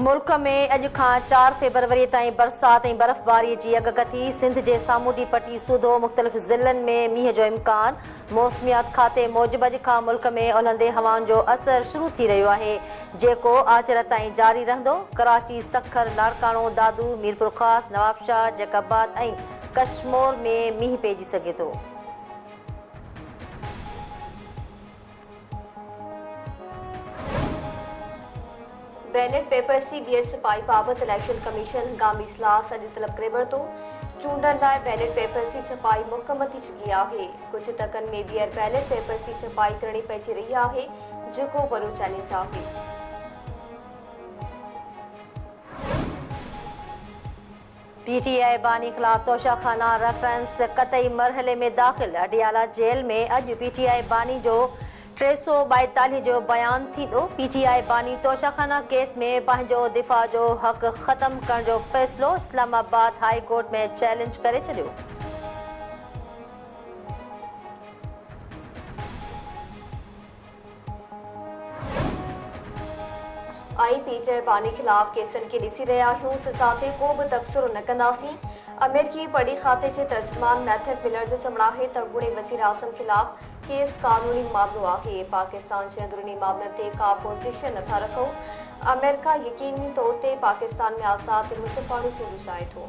मुल्क में अॼु खां 4 फरवरी ताईं बरसात ऐं बर्फ़बारी जी अॻकथी। सिंध जे सामूंडी पटी सूधो मुख़्तलिफ़ ज़िलनि में मींहं जो इम्कान। मौसमियात खाते मूजिबि अॼु खां मुल्क में उलंदे हवाउनि जो असर शुरू थी रहियो आहे, जेको आचर ताईं जारी रहंदो। कराची, सखर, लाड़काणो, दादू, मीरपुर ख़ास, नवाबशाह, जैकबाद ऐं कशमोर में मींहुं पइजी सघे थो। बैलेट पेपर CBS छपाई बाबति इलेक्शन कमीशन हंगामी इजलास अॼु तलब करे वरितो। चूंडनि लाइ बैलेट पेपर जी छपाई मुकमल थी चुकी आहे। कुझु तकनि में ॿीहर बैलेट पेपर जी छपाई करणी पइजी रही आहे, जेको वॾो चैलेंज आहे। PTI बानी ख़िलाफ़ तोशाखाना रेफरेंस क़तई मरहले में दाख़िल। अडियाला जेल में अॼु PTI बानी जो 342 जो बयान थींदो। PTI बानी तोशाखाना केस में पंहिंजो दिफ़ा जो हक़ ख़त्म करण जो फ़ैसिलो इस्लामाबाद हाई कोर्ट में चैलेंज करे छॾियो। PTI बानी ख़िलाफ़ केसनि खे ॾिसी रहिया आहियूं, सज़ा ते को बि तबसरो न कंदासीं। अमेरिकी पड़ी खाते जे तर्जुमान मैथ्यू मिलर जो चवणु आहे त अॻूणे वज़ीर आज़म ख़िलाफ़ केस कानूनी मामिलो आहे। पाकिस्तान जे अंदरूनी मामलनि ते का पोज़ीशन नथा रखूं। अमेरिका यकीनी तौर ते पाकिस्तान में आज़ाद मुसलमानों चूंडूं चाहे थो।